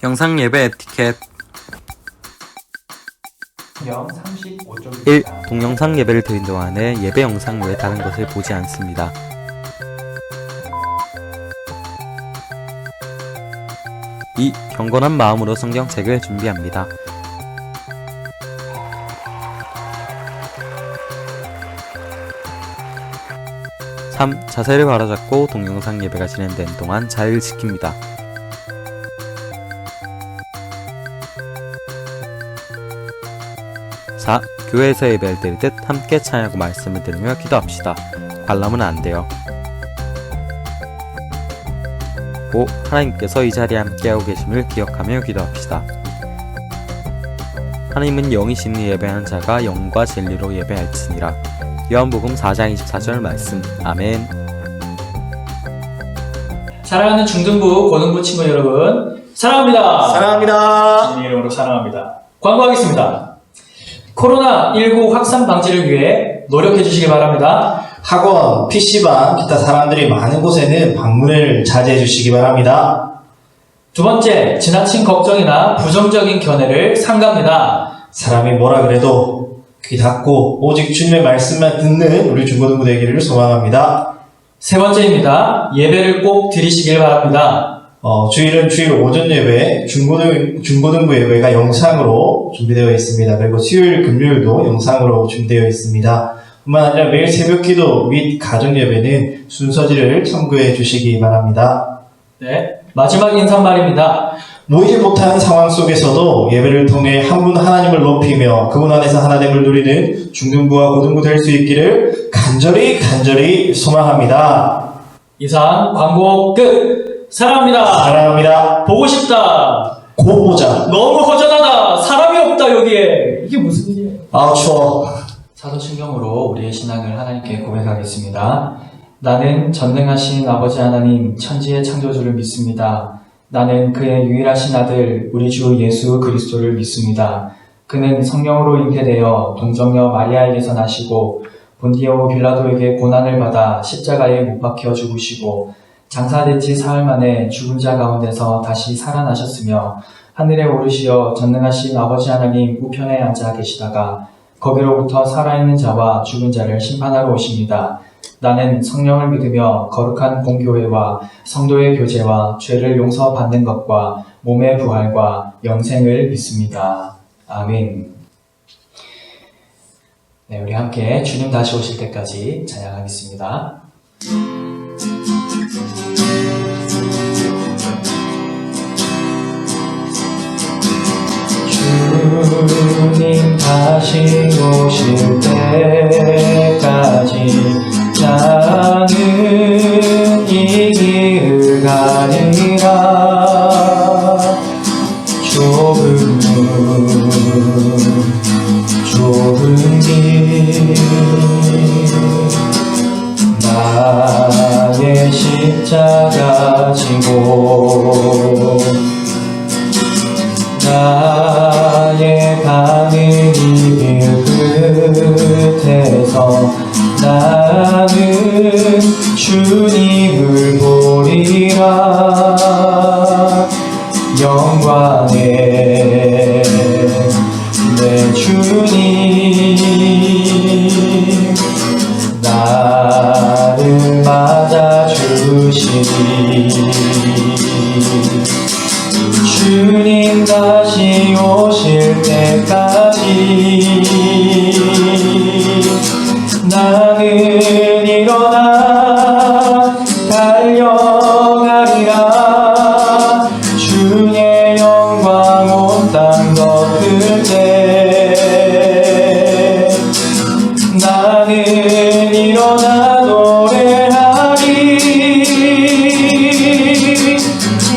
영상 예배 에티켓. 1. 동영상 예배를 드린 동안에 예배 영상 외 다른 것을 보지 않습니다. 2. 경건한 마음으로 성경책을 준비합니다. 3. 자세를 바로잡고 동영상 예배가 진행되는 동안 자리를 지킵니다. 4. 교회에서 예배를 드릴 듯 함께 찬양하고 말씀을 들으며 기도합시다. 관람은 안 돼요. 5. 하나님께서 이 자리에 함께하고 계심을 기억하며 기도합시다. 하나님은 영이신 이 예배하는 자가 영과 진리로 예배할지니라. 요한복음 4장 24절 말씀. 아멘. 사랑하는 중등부, 고등부 친구 여러분, 사랑합니다. 사랑합니다. 주님 이름으로 사랑합니다. 광고하겠습니다. 코로나19 확산 방지를 위해 노력해 주시기 바랍니다. 학원, PC방, 기타 사람들이 많은 곳에는 방문을 자제해 주시기 바랍니다. 두 번째, 지나친 걱정이나 부정적인 견해를 삼갑니다. 사람이 뭐라 그래도 귀 닫고 오직 주님의 말씀만 듣는 우리 중고등부 되기를 소망합니다. 세 번째입니다. 예배를 꼭 드리시길 바랍니다. 주일은 주일 오전 예배, 중고등부 예배가 영상으로 준비되어 있습니다. 그리고 수요일, 금요일도 영상으로 준비되어 있습니다. 뿐만 아니라 매일 새벽 기도 및 가정 예배는 순서지를 참고해 주시기 바랍니다. 네, 마지막 인사말입니다. 모이지 못한 상황 속에서도 예배를 통해 한 분 하나님을 높이며 그분 안에서 하나됨을 누리는 중등부와 고등부 될 수 있기를 간절히 소망합니다. 이상 광고 끝! 사랑합니다. 사랑합니다. 보고 싶다. 곧 보자. 너무 허전하다. 사람이 없다 여기에. 이게 무슨 일이에요? 아 추워. 사도신경으로 우리의 신앙을 하나님께 고백하겠습니다. 나는 전능하신 아버지 하나님 천지의 창조주를 믿습니다. 나는 그의 유일하신 아들 우리 주 예수 그리스도를 믿습니다. 그는 성령으로 잉태되어 동정녀 마리아에게서 나시고 본디오 빌라도에게 고난을 받아 십자가에 못 박혀 죽으시고 장사된 지 사흘 만에 죽은 자 가운데서 다시 살아나셨으며 하늘에 오르시어 전능하신 아버지 하나님 우편에 앉아 계시다가 거기로부터 살아있는 자와 죽은 자를 심판하러 오십니다. 나는 성령을 믿으며 거룩한 공교회와 성도의 교제와 죄를 용서받는 것과 몸의 부활과 영생을 믿습니다. 아멘. 네, 우리 함께 주님 다시 오실 때까지 찬양하겠습니다. 주님 다시 오실 때까지 나는 이 길을 가리라. 좁은 길 나의 십자가 지고 나의 가는 이 길 끝에서 나는 주님을 보리라. 영광의 내 주님 나를 맞아주시니 주님 다시 오실 때까지 나는 일어나 달려가리라. 주의 영광 온 땅 덮을 때 나는 일어나 노래하리.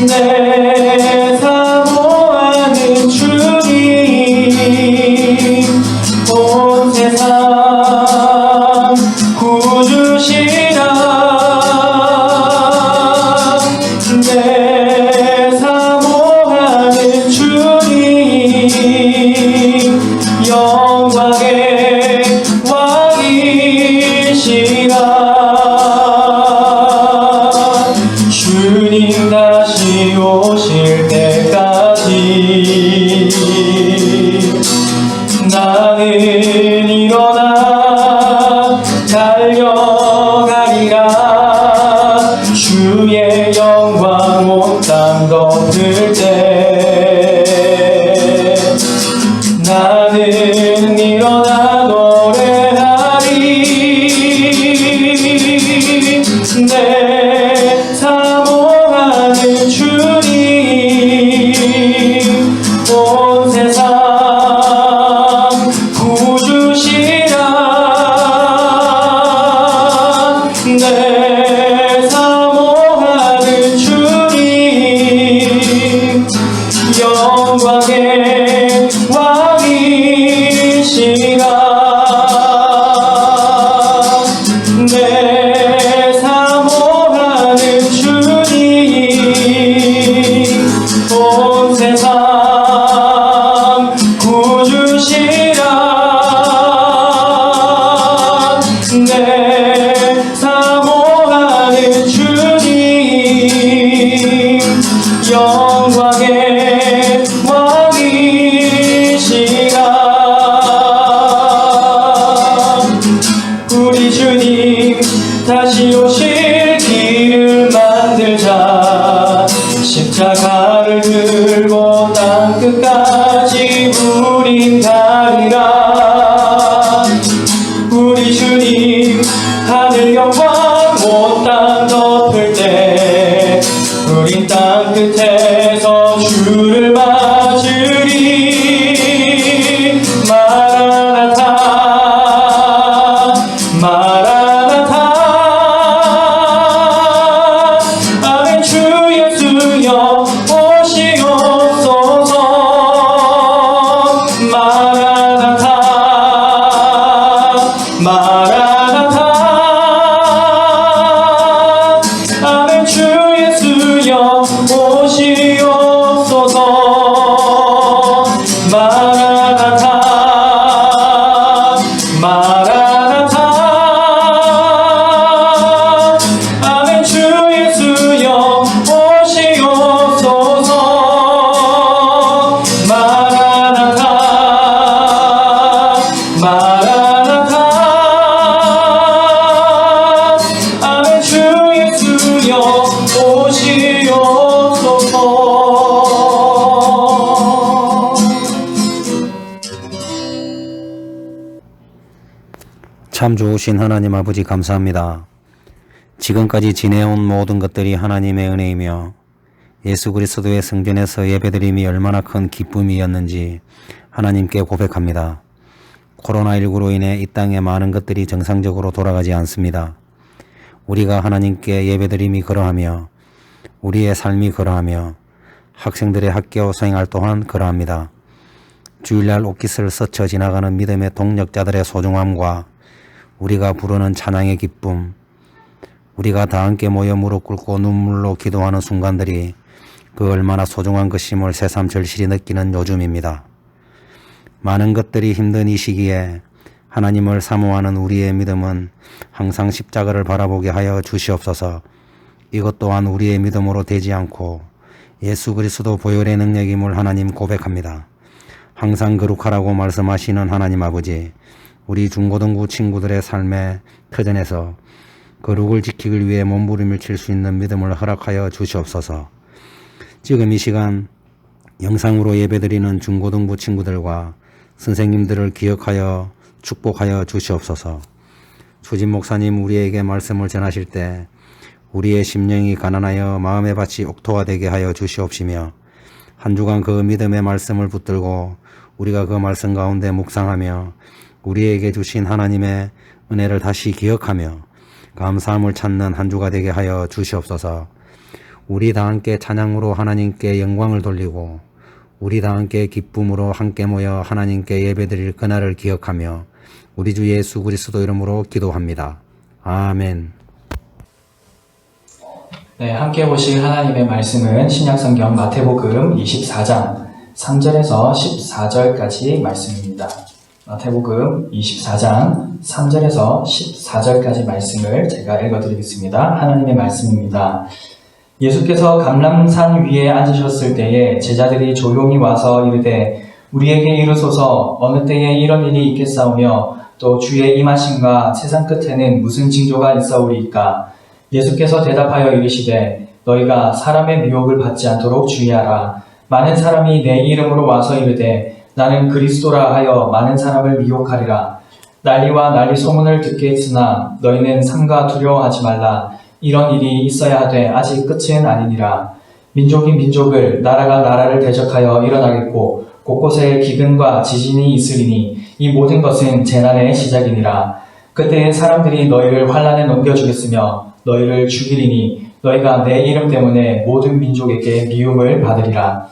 내 사모하는 주님 덮을 때 나는 일어나 노래하리. 내 사모하는 주님 온 세상 구주시라. 내 사모하는 주님 영광의 왕이시라. 내 사모하는 주님 온 세상 구주시라. 내 사모하는 주님 영광의 왕이시라. 우리 주님 다시 오실 길을 만들자. 십자가를 들고 땅끝까지 우린 가리라. 우리 주님 하늘 영광 온 땅 덮을 때 우린 땅끝에서 주를 맞으리. 마라나타 마라나타. 아멘. 주 예수여 오시옵소서. 마라나타 마라나타. 아멘. 주 예수여 오시옵소서. 마라나타 마라나타. 아멘. 주 예수여 오시옵소서. 마라나타 마라나타. 아멘. 주 예수여 오시옵소서. 참 좋으신 하나님 아버지 감사합니다. 지금까지 지내온 모든 것들이 하나님의 은혜이며 예수 그리스도의 성전에서 예배드림이 얼마나 큰 기쁨이었는지 하나님께 고백합니다. 코로나19로 인해 이 땅의 많은 것들이 정상적으로 돌아가지 않습니다. 우리가 하나님께 예배드림이 그러하며 우리의 삶이 그러하며 학생들의 학교 생활 또한 그러합니다. 주일날 옷깃을 스쳐 지나가는 믿음의 동력자들의 소중함과 우리가 부르는 찬양의 기쁨, 우리가 다 함께 모여 무릎 꿇고 눈물로 기도하는 순간들이 그 얼마나 소중한 것임을 새삼 절실히 느끼는 요즘입니다. 많은 것들이 힘든 이 시기에 하나님을 사모하는 우리의 믿음은 항상 십자가를 바라보게 하여 주시옵소서. 이것 또한 우리의 믿음으로 되지 않고 예수 그리스도 보혈의 능력임을 하나님 고백합니다. 항상 거룩하라고 말씀하시는 하나님 아버지, 우리 중고등부 친구들의 삶의 터전에서 거룩을 지키기 위해 몸부림을 칠 수 있는 믿음을 허락하여 주시옵소서. 지금 이 시간 영상으로 예배드리는 중고등부 친구들과 선생님들을 기억하여 축복하여 주시옵소서. 주진 목사님 우리에게 말씀을 전하실 때 우리의 심령이 가난하여 마음의 밭이 옥토화되게 하여 주시옵시며 한 주간 그 믿음의 말씀을 붙들고 우리가 그 말씀 가운데 묵상하며 우리에게 주신 하나님의 은혜를 다시 기억하며 감사함을 찾는 한 주가 되게 하여 주시옵소서. 우리 다 함께 찬양으로 하나님께 영광을 돌리고 우리 다 함께 기쁨으로 함께 모여 하나님께 예배드릴 그날을 기억하며 우리 주 예수 그리스도 이름으로 기도합니다. 아멘. 네, 함께 보실 하나님의 말씀은 신약성경 마태복음 24장 3절에서 14절까지 말씀입니다. 마태복음 24장 3절에서 14절까지 말씀을 제가 읽어드리겠습니다. 하나님의 말씀입니다. 예수께서 감람산 위에 앉으셨을 때에 제자들이 조용히 와서 이르되 우리에게 이르소서 어느 때에 이런 일이 있겠사오며 또 주의 임하심과 세상 끝에는 무슨 징조가 있사오리이까. 예수께서 대답하여 이르시되 너희가 사람의 미혹을 받지 않도록 주의하라. 많은 사람이 내 이름으로 와서 이르되 나는 그리스도라 하여 많은 사람을 미혹하리라. 난리와 난리 소문을 듣겠으나 너희는 삼가 두려워하지 말라. 이런 일이 있어야 하되 아직 끝은 아니니라. 민족이 민족을, 나라가 나라를 대적하여 일어나겠고 곳곳에 기근과 지진이 있으리니 이 모든 것은 재난의 시작이니라. 그때 사람들이 너희를 환난에 넘겨주겠으며 너희를 죽이리니 너희가 내 이름 때문에 모든 민족에게 미움을 받으리라.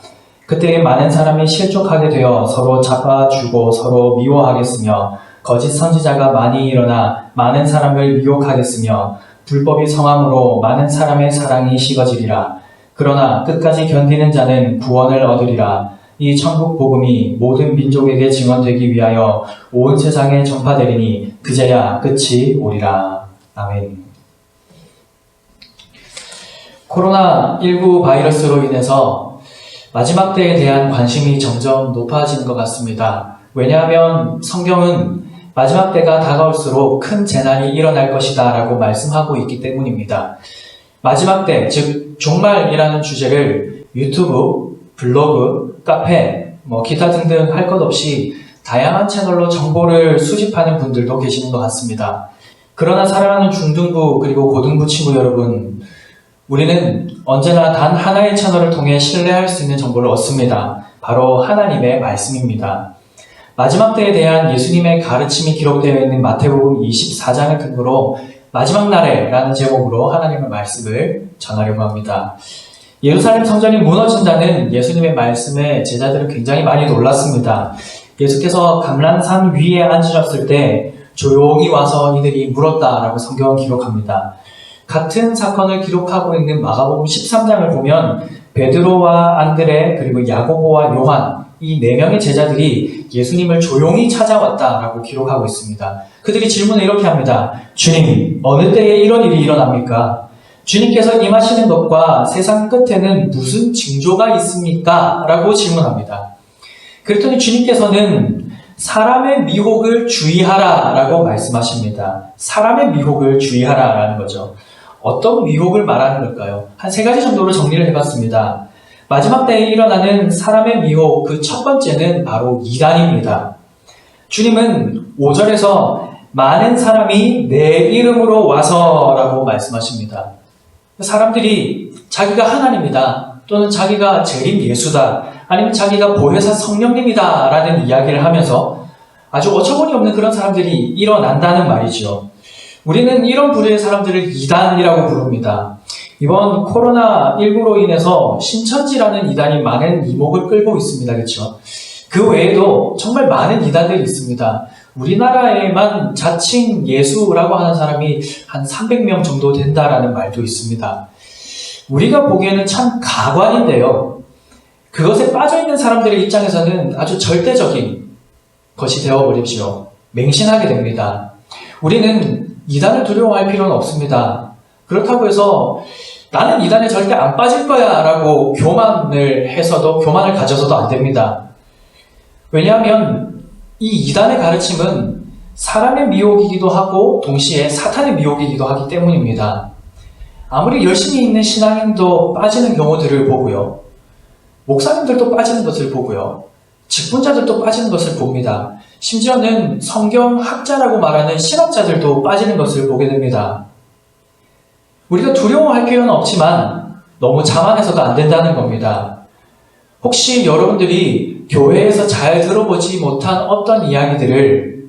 그때 많은 사람이 실족하게 되어 서로 잡아주고 서로 미워하겠으며 거짓 선지자가 많이 일어나 많은 사람을 미혹하겠으며 불법이 성함으로 많은 사람의 사랑이 식어지리라. 그러나 끝까지 견디는 자는 구원을 얻으리라. 이 천국 복음이 모든 민족에게 증언되기 위하여 온 세상에 전파되리니 그제야 끝이 오리라. 아멘. 코로나19 바이러스로 인해서 마지막 때에 대한 관심이 점점 높아지는 것 같습니다. 왜냐하면 성경은 마지막 때가 다가올수록 큰 재난이 일어날 것이다 라고 말씀하고 있기 때문입니다. 마지막 때, 즉 종말이라는 주제를 유튜브, 블로그, 카페, 기타 등등 할 것 없이 다양한 채널로 정보를 수집하는 분들도 계시는 것 같습니다. 그러나 사랑하는 중등부 그리고 고등부 친구 여러분, 우리는 언제나 단 하나의 채널을 통해 신뢰할 수 있는 정보를 얻습니다. 바로 하나님의 말씀입니다. 마지막 때에 대한 예수님의 가르침이 기록되어 있는 마태복음 24장을 근거로 마지막 날에라는 제목으로 하나님의 말씀을 전하려고 합니다. 예루살렘 성전이 무너진다는 예수님의 말씀에 제자들은 굉장히 많이 놀랐습니다. 예수께서 감람산 위에 앉으셨을 때 조용히 와서 이들이 물었다라고 성경은 기록합니다. 같은 사건을 기록하고 있는 마가복음 13장을 보면 베드로와 안드레 그리고 야고보와 요한 이 4명의 제자들이 예수님을 조용히 찾아왔다라고 기록하고 있습니다. 그들이 질문을 이렇게 합니다. 주님, 어느 때에 이런 일이 일어납니까? 주님께서 임하시는 것과 세상 끝에는 무슨 징조가 있습니까? 라고 질문합니다. 그랬더니 주님께서는 사람의 미혹을 주의하라 라고 말씀하십니다. 사람의 미혹을 주의하라 라는 거죠. 어떤 미혹을 말하는 걸까요? 한 3가지 정도로 정리를 해봤습니다. 마지막 때에 일어나는 사람의 미혹, 그 첫 번째는 바로 이단입니다. 주님은 5절에서 많은 사람이 내 이름으로 와서 라고 말씀하십니다. 사람들이 자기가 하나님이다, 또는 자기가 재림 예수다, 아니면 자기가 보혜사 성령님이다 라는 이야기를 하면서 아주 어처구니 없는 그런 사람들이 일어난다는 말이죠. 우리는 이런 부류의 사람들을 이단이라고 부릅니다. 이번 코로나19로 인해서 신천지라는 이단이 많은 이목을 끌고 있습니다. 그렇죠? 그 외에도 정말 많은 이단들이 있습니다. 우리나라에만 자칭 예수라고 하는 사람이 한 300명 정도 된다라는 말도 있습니다. 우리가 보기에는 참 가관인데요. 그것에 빠져있는 사람들의 입장에서는 아주 절대적인 것이 되어버리죠. 맹신하게 됩니다. 우리는 이단을 두려워할 필요는 없습니다. 그렇다고 해서 나는 이단에 절대 안 빠질 거야 라고 교만을 가져서도 안 됩니다. 왜냐하면 이 이단의 가르침은 사람의 미혹이기도 하고 동시에 사탄의 미혹이기도 하기 때문입니다. 아무리 열심히 있는 신앙인도 빠지는 경우들을 보고요. 목사님들도 빠지는 것을 보고요. 직분자들도 빠지는 것을 봅니다. 심지어는 성경학자라고 말하는 신학자들도 빠지는 것을 보게 됩니다. 우리가 두려워할 필요는 없지만 너무 자만해서도 안 된다는 겁니다. 혹시 여러분들이 교회에서 잘 들어보지 못한 어떤 이야기들을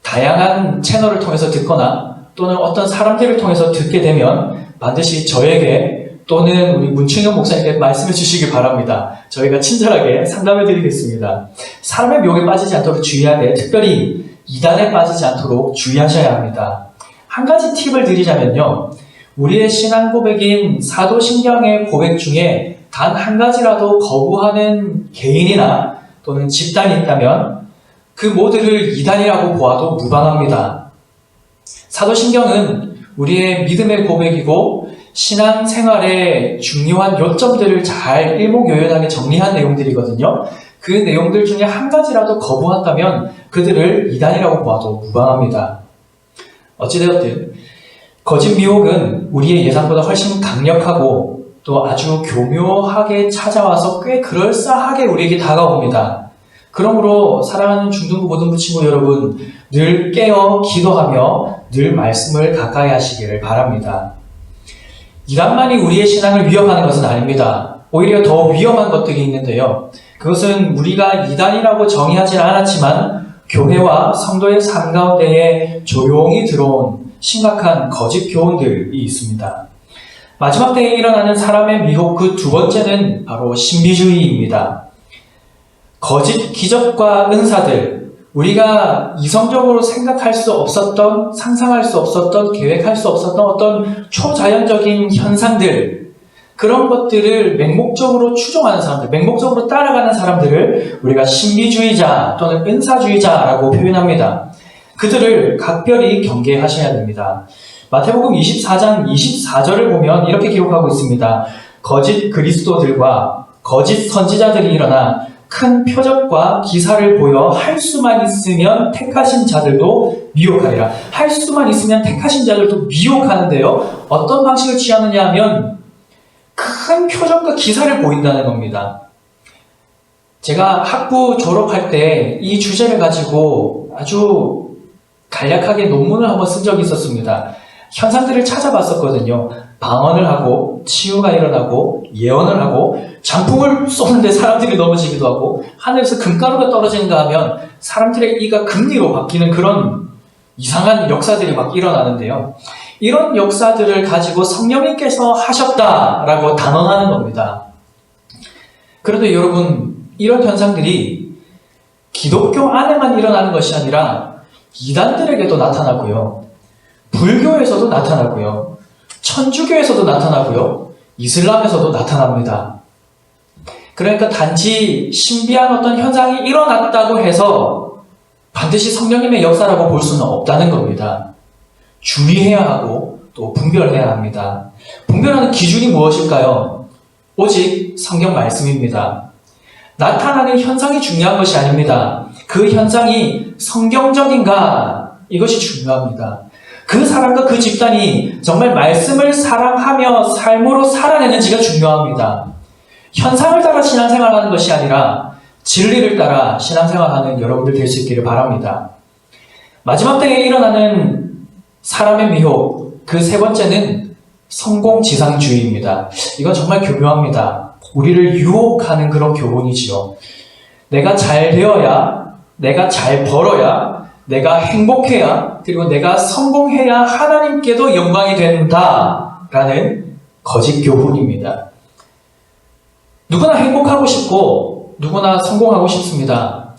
다양한 채널을 통해서 듣거나 또는 어떤 사람들을 통해서 듣게 되면 반드시 저에게 또는 우리 문충현 목사님께 말씀해 주시기 바랍니다. 저희가 친절하게 상담해 드리겠습니다. 사람의 미혹에 빠지지 않도록 주의해야 돼. 특별히 이단에 빠지지 않도록 주의하셔야 합니다. 한 가지 팁을 드리자면요. 우리의 신앙 고백인 사도신경의 고백 중에 단 한 가지라도 거부하는 개인이나 또는 집단이 있다면 그 모두를 이단이라고 보아도 무방합니다. 사도신경은 우리의 믿음의 고백이고 신앙생활의 중요한 요점들을 잘 일목요연하게 정리한 내용들이거든요. 그 내용들 중에 한 가지라도 거부한다면 그들을 이단이라고 보아도 무방합니다. 어찌되었든 거짓 미혹은 우리의 예상보다 훨씬 강력하고 또 아주 교묘하게 찾아와서 꽤 그럴싸하게 우리에게 다가옵니다. 그러므로 사랑하는 중등부 고등부 친구 여러분, 늘 깨어 기도하며 늘 말씀을 가까이 하시기를 바랍니다. 이단만이 우리의 신앙을 위협하는 것은 아닙니다. 오히려 더 위험한 것들이 있는데요. 그것은 우리가 이단이라고 정의하지는 않았지만 교회와 성도의 삶 가운데에 조용히 들어온 심각한 거짓 교훈들이 있습니다. 마지막 때에 일어나는 사람의 미혹 그 두 번째는 바로 신비주의입니다. 거짓 기적과 은사들, 우리가 이성적으로 생각할 수 없었던, 상상할 수 없었던, 계획할 수 없었던 어떤 초자연적인 현상들, 그런 것들을 맹목적으로 추종하는 사람들, 맹목적으로 따라가는 사람들을 우리가 신비주의자 또는 은사주의자라고 표현합니다. 그들을 각별히 경계하셔야 됩니다. 마태복음 24장 24절을 보면 이렇게 기록하고 있습니다. 거짓 그리스도들과 거짓 선지자들이 일어나 큰 표적과 기사를 보여 할 수만 있으면 택하신 자들도 미혹하리라. 할 수만 있으면 택하신 자들도 미혹하는데요. 어떤 방식을 취하느냐 하면 큰 표적과 기사를 보인다는 겁니다. 제가 학부 졸업할 때 이 주제를 가지고 아주 간략하게 논문을 한번 쓴 적이 있었습니다. 현상들을 찾아봤었거든요. 방언을 하고 치유가 일어나고 예언을 하고 장풍을 쏘는데 사람들이 넘어지기도 하고 하늘에서 금가루가 떨어지는가 하면 사람들의 이가 금리로 바뀌는 그런 이상한 역사들이 막 일어나는데요. 이런 역사들을 가지고 성령님께서 하셨다라고 단언하는 겁니다. 그런데 여러분, 이런 현상들이 기독교 안에만 일어나는 것이 아니라 이단들에게도 나타나고요. 불교에서도 나타나고요. 천주교에서도 나타나고요. 이슬람에서도 나타납니다. 그러니까 단지 신비한 어떤 현상이 일어났다고 해서 반드시 성령님의 역사라고 볼 수는 없다는 겁니다. 주의해야 하고 또 분별해야 합니다. 분별하는 기준이 무엇일까요? 오직 성경 말씀입니다. 나타나는 현상이 중요한 것이 아닙니다. 그 현상이 성경적인가? 이것이 중요합니다. 그 사람과 그 집단이 정말 말씀을 사랑하며 삶으로 살아내는지가 중요합니다. 현상을 따라 신앙생활하는 것이 아니라 진리를 따라 신앙생활하는 여러분들 될 수 있기를 바랍니다. 마지막 때에 일어나는 사람의 미혹, 그 세 번째는 성공지상주의입니다. 이건 정말 교묘합니다. 우리를 유혹하는 그런 교훈이지요. 내가 잘 되어야, 내가 잘 벌어야, 내가 행복해야, 그리고 내가 성공해야 하나님께도 영광이 된다라는 거짓 교훈입니다. 누구나 행복하고 싶고 누구나 성공하고 싶습니다.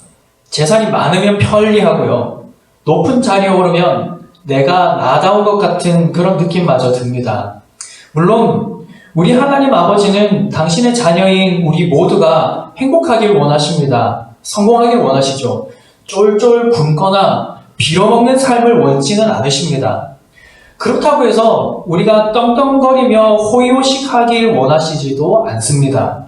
재산이 많으면 편리하고요. 높은 자리에 오르면 내가 나다운 것 같은 그런 느낌마저 듭니다. 물론 우리 하나님 아버지는 당신의 자녀인 우리 모두가 행복하길 원하십니다. 성공하길 원하시죠. 쫄쫄 굶거나 빌어먹는 삶을 원치는 않으십니다. 그렇다고 해서 우리가 떵떵거리며 호의호식하길 원하시지도 않습니다.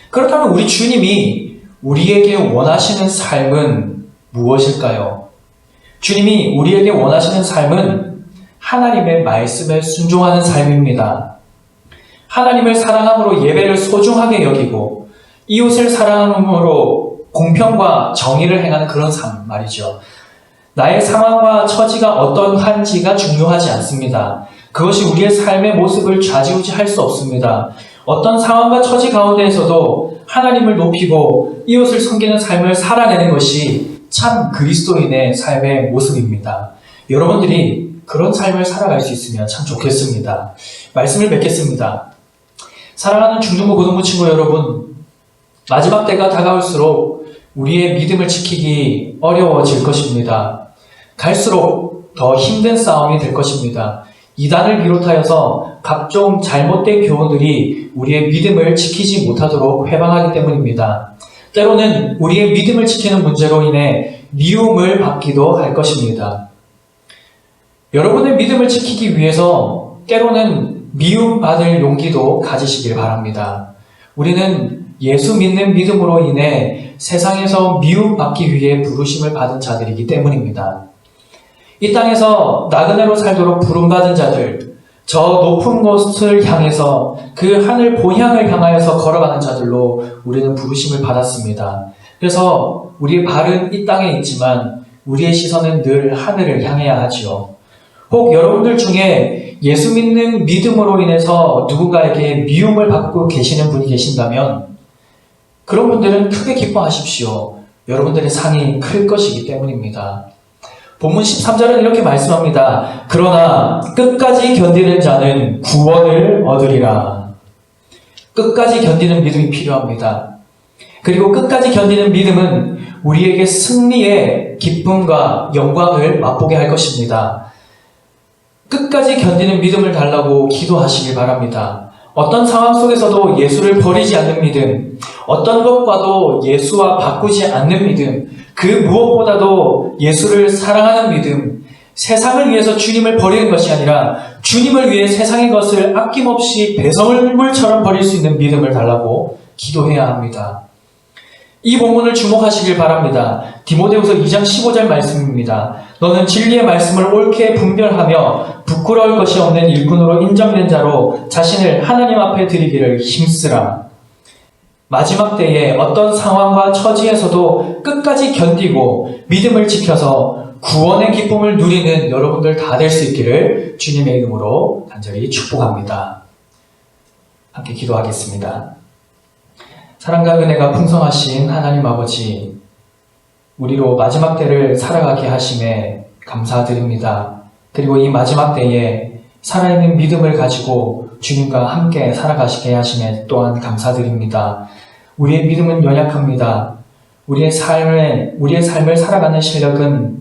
그렇다면 우리 주님이 우리에게 원하시는 삶은 무엇일까요? 주님이 우리에게 원하시는 삶은 하나님의 말씀에 순종하는 삶입니다. 하나님을 사랑함으로 예배를 소중하게 여기고 이웃을 사랑함으로 공평과 정의를 행하는 그런 삶 말이죠. 나의 상황과 처지가 어떠한지가 중요하지 않습니다. 그것이 우리의 삶의 모습을 좌지우지할 수 없습니다. 어떤 상황과 처지 가운데에서도 하나님을 높이고 이웃을 섬기는 삶을 살아내는 것이 참 그리스도인의 삶의 모습입니다. 여러분들이 그런 삶을 살아갈 수 있으면 참 좋겠습니다. 말씀을 맺겠습니다. 사랑하는 중등부 고등부 친구 여러분, 마지막 때가 다가올수록 우리의 믿음을 지키기 어려워질 것입니다. 갈수록 더 힘든 싸움이 될 것입니다. 이단을 비롯하여서 각종 잘못된 교훈들이 우리의 믿음을 지키지 못하도록 회방하기 때문입니다. 때로는 우리의 믿음을 지키는 문제로 인해 미움을 받기도 할 것입니다. 여러분의 믿음을 지키기 위해서 때로는 미움받을 용기도 가지시길 바랍니다. 우리는 예수 믿는 믿음으로 인해 세상에서 미움받기 위해 부르심을 받은 자들이기 때문입니다. 이 땅에서 나그네로 살도록 부름받은 자들, 저 높은 곳을 향해서 그 하늘 본향을 향하여서 걸어가는 자들로 우리는 부르심을 받았습니다. 그래서 우리의 발은 이 땅에 있지만 우리의 시선은 늘 하늘을 향해야 하지요. 혹 여러분들 중에 예수 믿는 믿음으로 인해서 누군가에게 미움을 받고 계시는 분이 계신다면 그런 분들은 크게 기뻐하십시오. 여러분들의 상이 클 것이기 때문입니다. 본문 13절은 이렇게 말씀합니다. 그러나 끝까지 견디는 자는 구원을 얻으리라. 끝까지 견디는 믿음이 필요합니다. 그리고 끝까지 견디는 믿음은 우리에게 승리의 기쁨과 영광을 맛보게 할 것입니다. 끝까지 견디는 믿음을 달라고 기도하시길 바랍니다. 어떤 상황 속에서도 예수를 버리지 않는 믿음, 어떤 것과도 예수와 바꾸지 않는 믿음, 그 무엇보다도 예수를 사랑하는 믿음, 세상을 위해서 주님을 버리는 것이 아니라 주님을 위해 세상의 것을 아낌없이 배설물처럼 버릴 수 있는 믿음을 달라고 기도해야 합니다. 이 본문을 주목하시길 바랍니다. 디모데후서 2장 15절 말씀입니다. 너는 진리의 말씀을 옳게 분별하며 부끄러울 것이 없는 일꾼으로 인정된 자로 자신을 하나님 앞에 드리기를 힘쓰라. 마지막 때에 어떤 상황과 처지에서도 끝까지 견디고 믿음을 지켜서 구원의 기쁨을 누리는 여러분들 다 될 수 있기를 주님의 이름으로 간절히 축복합니다. 함께 기도하겠습니다. 사랑과 은혜가 풍성하신 하나님 아버지, 우리로 마지막 때를 살아가게 하심에 감사드립니다. 그리고 이 마지막 때에 살아있는 믿음을 가지고 주님과 함께 살아가시게 하심에 또한 감사드립니다. 우리의 믿음은 연약합니다. 우리의 삶을 살아가는 실력은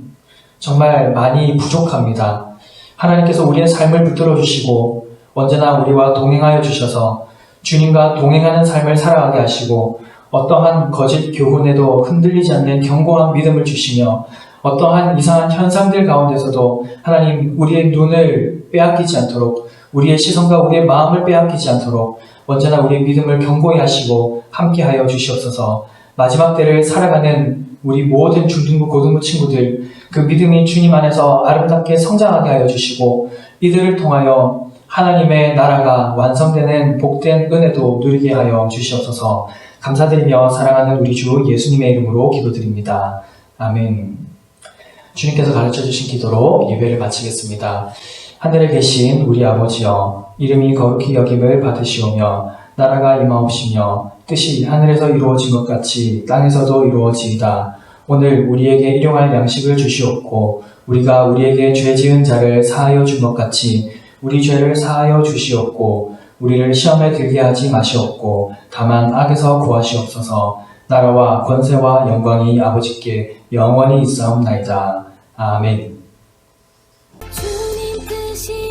정말 많이 부족합니다. 하나님께서 우리의 삶을 붙들어 주시고 언제나 우리와 동행하여 주셔서 주님과 동행하는 삶을 살아가게 하시고 어떠한 거짓 교훈에도 흔들리지 않는 견고한 믿음을 주시며 어떠한 이상한 현상들 가운데서도 하나님 우리의 눈을 빼앗기지 않도록 우리의 시선과 우리의 마음을 빼앗기지 않도록 언제나 우리의 믿음을 견고히 하시고 함께하여 주시옵소서. 마지막 때를 살아가는 우리 모든 중등부 고등부 친구들 그 믿음이 주님 안에서 아름답게 성장하게 하여 주시고 이들을 통하여 하나님의 나라가 완성되는 복된 은혜도 누리게 하여 주시옵소서. 감사드리며 사랑하는 우리 주 예수님의 이름으로 기도드립니다. 아멘. 주님께서 가르쳐 주신 기도로 예배를 마치겠습니다. 하늘에 계신 우리 아버지여, 이름이 거룩히 여김을 받으시오며 나라가 임하옵시며 뜻이 하늘에서 이루어진 것 같이 땅에서도 이루어지이다. 오늘 우리에게 일용할 양식을 주시옵고 우리가 우리에게 죄 지은 자를 사하여 준 것 같이 우리 죄를 사하여 주시옵고 우리를 시험에 들게 하지 마시옵고 다만 악에서 구하시옵소서. 나라와 권세와 영광이 아버지께 영원히 있사옵나이다. 아멘. 주님 뜻이